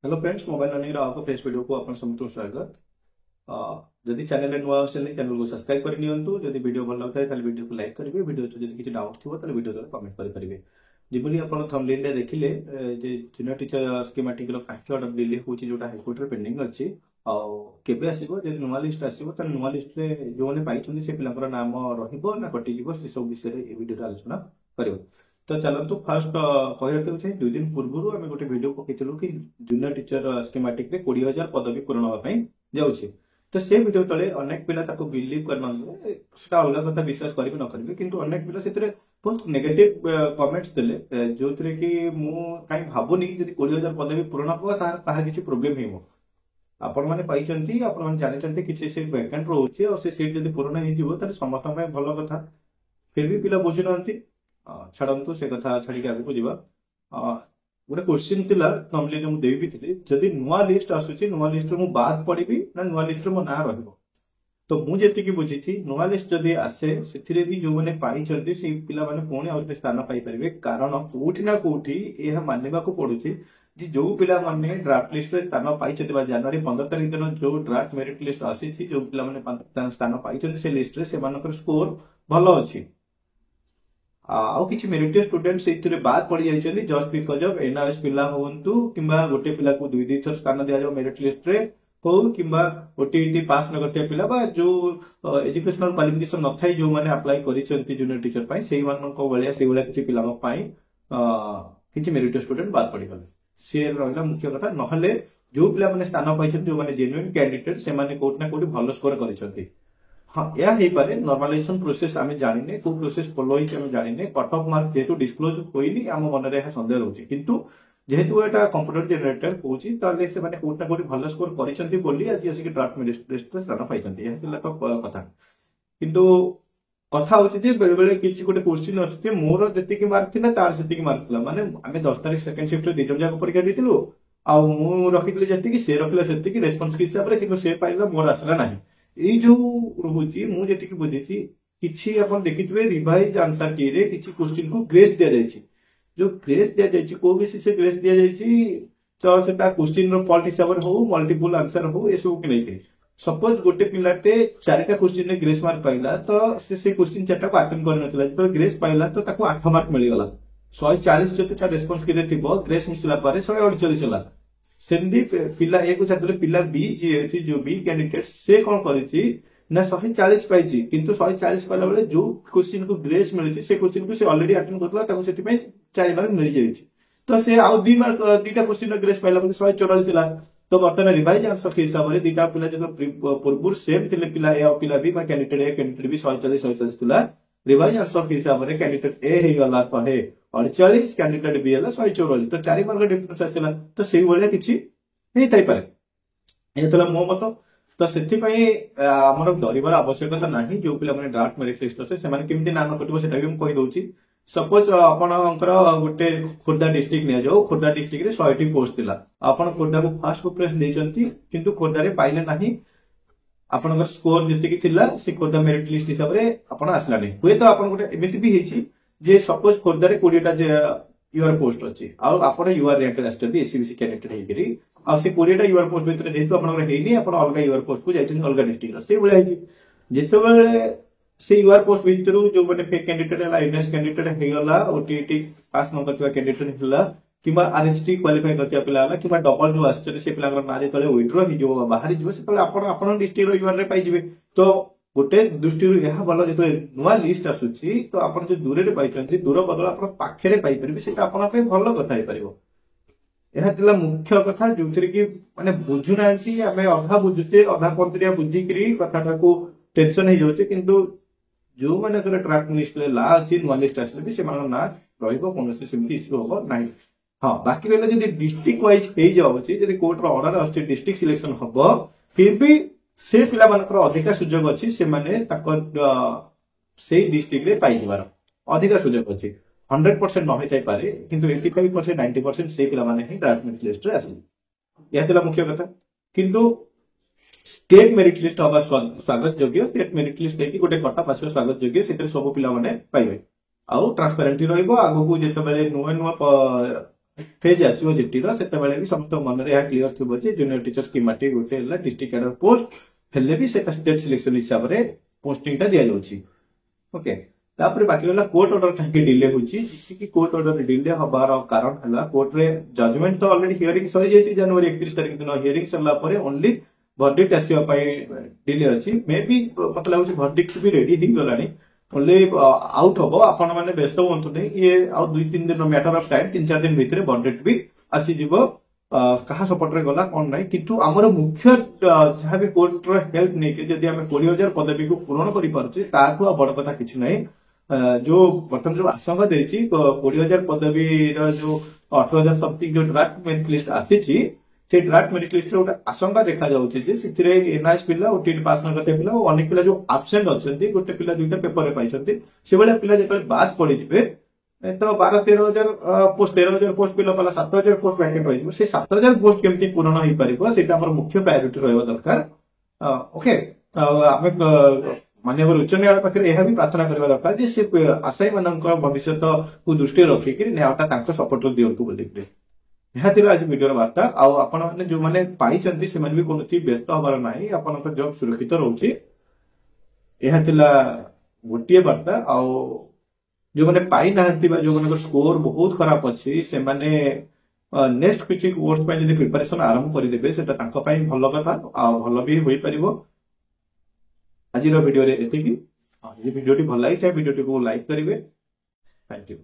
Hello friends, mobile learning आपको fresh video को आपन समस्त स्वागत। जदि चैनल रे नुआ आछन चैनल को सब्सक्राइब कर नियंतु। जदि वीडियो भल लागता है ताले वीडियो को लाइक करिवे। वीडियो तो जदि किछि डाउट थिबो ताले वीडियो तले कमेंट करि परिवे। जिबोली आपन थंबनेल रे देखिले जे जूनियर टीचर स्कीमेटिक रो काक्य डिले होची जोटा हाई कोर्ट रे पेंडिंग अछि आ केबे आसीबो जे नुआ लिस्ट आसीबो त नुआ लिस्ट रे जो माने पाइछन से पिलाकर नाम रहिबो ना कटि जिवो से सब विषय रे ए वीडियो रे आलोचना करिवो। तो चलतु फास्ट कह चाहिए 2 दिन पूर्व आम गोटे भिड पकईलु कि जूनियर टीचर स्कीमेटिक रे 20,000 पदवी पूरण होगा जाऊँगी। तो से भिड तले अनेक पिला बिलीव करना अलग कथा विश्वास करेंगे न करेंगे, किंतु अनेक पिला से बहुत नेगेटिव कमेंट्स देले जो कि मुझे भावुनी जब 20,000 पदवी पूरण होगा तार किसी प्रोब्लेम हो आपण मैंने पाई आपण मैंने जानते किसी सीट वैकेंट रोचे और से सीट जब पूरण हो समस्त भल कथा। फिर भी पिला बुझुना छाड़ू से कथा छाड़ी आगे जावा। गोटे क्वेश्चन थिला थंबनेल रे मु देबी थिली जदी नुआ लिस्ट आसुची नुआ लिस्ट रे मु बाद पड़ीबी ना नुआ लिस्ट रे मो ना रहबो। तो मु जेति की बुझीची नुआ लिस्ट जदी आसे सेथिरे भी जो माने पाई चलदी से पिला माने कोने और स्थान पाई परिबे, कारण कोठी ना कोठी एहा माननेबा को पडुची जे जो पिला माने ड्राफ्ट लिस्ट रे स्थान पाई चलबा जनवरी 15 तारिख दिन जो ड्राफ्ट मेरिट लिस्ट आसीची जो पिला माने स्थान पाई चलदी से लिस्ट रे से मानकर स्कोर भलो अछि आउ किछि मेरिटियस स्टूडेंट से बाद पड़ी जाइछन्ती जस्ट बिकॉज ऑफ एनआरएस पिला होंतु किंबा गोटे पिला को दुई थर स्थान दिया जाओ मेरिट लिस्ट रे हो किंबा ओटीईटी पास न करते पिला बा जो एजुकेशनल क्वालिफिकेशन न थाई जो माने अप्लाई करिसन्ती जूनियर टीचर पई सेही मानन को बलिया सेही बलिया किछि पिला पई किछि मेरिटियस स्टूडेंट बाद पड़ी गले से रहला मुख्य कथा। नहले जो पिला माने स्थान पाइछन्ती जो माने जेन्युइन कैंडिडेट से माने कोट ना कोट भलो स्कोर करिसन्ती। हाँ या हे पारे नॉर्मलाइजेशन प्रोसेस आमे जानिने को प्रोसेस फॉलो होई आमे जानिने कट ऑफ मार्क जेतु डिस्क्लोज होइनी आम मन रे संदेह रहउची, किंतु जेहेतु एटा कंप्यूटर जनरेटर होउची ताले से माने कोट ना कोट भलो स्कोर करिसन्ती बोली आज आसी ड्राफ्ट लिस्ट रे स्थान पाइसन्ती यह पिला तो कथा। किंतु कथा होची जे बेले बेले किछि गोटे क्वेश्चन आछे मोर जति की मार्क थिला तार जति की मार्क थिला माने आमे 10 तारिख सेकंड शिफ्ट रे दिजन जाक परीक्षा दितिलु आ मु रखितले जति की से रखिला सेति की रेस्पोंस के हिसाब रे किंतु से पाइला मोर आसला नाही। एई जो रहुची मु जेति की बुझिची किछि अपन देखितबे रिवाइज आंसर की रे किछि क्वेश्चन को ग्रेस दिया जायछि जो ग्रेस दिया जायछि को बेसिस से ग्रेस दिया जायछि तो सेटा क्वेश्चन रो फॉल्ट हिसाब रे हो मल्टीपल आंसर हो ए सब के नहीं। सपोज गोटे पिलाटे 4टा क्वेश्चन रे ग्रेस मार्क पाइला तो से क्वेश्चन 4टा को अटेम्प्ट कर नथिला तो ग्रेस पाइला तो ताको 8 मार्क मिल गला 140 जते ता रेस्पोंस के रे थिबो ग्रेस मिसला पारे 148 होला सेंदी पिला ए को छात्र पिला बी जी जो बी कैंडिडेट से कोन करिछि ना 140 पाइछि, किंतु 140 पाइला बेले जो क्वेश्चन को ग्रेस मिलिछि से क्वेश्चन को से ऑलरेडी अटेंड करतला ताको सेति पे 4 मार्क मिल जाइछि तो से आउ 2 मार्क 2टा क्वेश्चन रो ग्रेस पाइला बेले 144 ला। तो बर्तमान रिवाइज आंसर के हिसाब रे 2टा पिला जब पूर्व सेम थिले पिला ए और पिला बी मा कैंडिडेट बी 140 थिला रिवाइज आंसर के हिसाब रे कैंडिडेट ए हे गला 148 कैंडिडेट बी हला 144 तो 4 मार्क डिफरेंस आछला तो सेही भलिया किछि नै थाई पारे एतला मो मत। तो सेथि पई हमर डरिबार आवश्यकता नाही जो पिला माने ड्राफ्ट मेरिट लिस्ट আছে ସେମାନେ केमति नाम कटबो सेटा भी हम कहि दउची। सपोज आपनकर गोटे खोर्धा डिस्ट्रिक्ट निया जाओ खोर्धा डिस्ट्रिक्ट रे 100टी पोस्ट थिला आपन खोर्धा को फास्ट प्रेफरेंस देचंती किंतु खोर्धा रे पाइले नाही आपनकर स्कोर जति की थिला से खोर्धा मेरिट लिस्ट हिसाब रे आपन आसला नै होय तो आपन गोटे एमिति भी हेची जे सपोज खोर्धा रे 20टा यूआर पोस्ट अछि आ आपन यूआर रैंक आस्टदी एससीबीसी कैंडिडेट हेकरी आ से 20टा यूआर पोस्ट भितर जेतु आपन हेनी आपन अलगा यूआर पोस्ट को जाइछन अलगा डिस्ट्रिक्ट से बोले हेची जेतो बेले से यूआर पोस्ट भितर जो माने फेक कैंडिडेट हला एनएस कैंडिडेट हेगला ओटीईटी पास न करथिबा कैंडिडेट हला किबा आरएचटी क्वालिफाई करथिबा पिला हला किबा डबल जो आछे से पिला ना जे तले विथड्रॉ हि जो बाहर जिवो से तले आपन डिस्ट्रिक्ट रो यूआर रे पाई जिवे। तो गोटे दृष्टि यह भल जो नुआ लिस्ट आसुची तो आप जो दूर रे पाइछन्ती दूर बदल आप पाखे पाई परिबे सेटा आपन पे भल कथा हे परिबो। यह तिला मुख्य कथा जोथि कि माने बुझु नांती हमें अधा बुझुते अधा पंत्रिया बुद्धि करी कथाटा को टेंशन हे जोचे, किंतु जो माने करे ट्रैक लिस्ट ला अछि नुआ लिस्ट आसले भी से मान ना रहइबो कोनोसे सिम्पली इश्यू होबो नाही। हां बाकी बेले जदी डिस्ट्रिक्ट वाइज हे जाउची जदी कोर्ट रो ऑर्डर आछि डिस्ट्रिक्ट सिलेक्शन होबो फिर भी से पिला मानकर अधिका सुयोग अछि से माने ताको से डिस्ट्रिक्ट रे पाई दिबार अधिका सुयोग अछि 100% न होई थाई पारे किंतु 85% 90% से पिला माने ही ड्राफ्ट लिस्ट रे आसी या तिला मुख्य कथा। किंतु स्टेट मेरिट लिस्ट होबा स्वागत योग्य स्टेट मेरिट लिस्ट लेकी गोटे कटा पासो स्वागत योग्य सेते सब पिला माने पाइबे आउ ट्रांसपेरेंटली रहइबो आगो को जेते बेले नुवा नुवा फेज आसो जीटी भी समस्त मन में क्लीयर थी जूनियर टीचर स्कीमेटिक गोटे डिस्ट्रिक्ट कैडर पोस्ट हेल्ले भी स्टेट सिलेक्शन हिसाब से पोस्टिंग टा दि जाऊँगी ओके तापर बाकी रहा कोर्ट ऑर्डर कहीं डिले होती कोर्ट ऑर्डर डिले हबार कारण है कोर्ट रे जजमेंट तो ऑलरेडी हियरिंग सरी जाइए जनवरी 31 तारीख दिन हियरिंग सरला ओनली वर्डिक्ट आसवा डिले अच्छी मे भी मतलब लगे वर्डिक्ट भी रेडी हो गलानी ओनली आउट हम आपण मैंने व्यस्त हूँ नहीं ये आउ 2-3 दिन मैटर ऑफ टाइम 3-4 दिन भितर वर्डिक्ट भी आसीज कहा सपोर्ट गला कौन ना किंतु आमर मुख्य जहाँ भी कोर्ट हेल्प नहीं जदि आम 20,000 पदवी को पूरण कर बड़ कथा किसी ना जो बर्तमान जो आशंका देती 20,000 पदवी जो 18,000 समथिंग जो ड्राफ्ट मेरिट लिस्ट आसी से ड्राफ्ट मेरिट लिस्ट गोटे आशंका देखा जाऊँगी एनआईएस पिला ओटीटी पास न करते पिला अनेक पिला जो आबसेंट अच्छा गोटे पिला 2टा पेपर पाई से भाया पिला जो बाद पड़े तो 12-13,000 पोस्ट 13,000 पोस्ट पिला 7,000 पोस्ट वैकेंट रही से 7,000 पोस्ट केमती पूरण हो पार से मुख्य प्रायोरिटी रहा दरकार ओके माननीय उच्च न्यायालय पाखे यह भी प्रार्थना करने दरकार जे से आशायी मान भविष्य को दृष्टि रखिक न्यायटा सपोर्ट दिंतु बोलिक यह आज वीडियो वार्ता आपण मैंने जो मैंने पाई से भी कौन व्यस्त हबार ना आप जॉब सुरक्षित रोचे यह गोटे वार्ता जो मैंने पाई ना जो मान स्कोर बहुत खराब अच्छी से नेक्स्ट किसी कोर्स प्रिपरेशन आरंभ करदे से भल कथा भल भी हो पार आज वीडियो रे एतिकी वीडियो भल लगी वीडियो को लाइक करेंगे थैंक यू।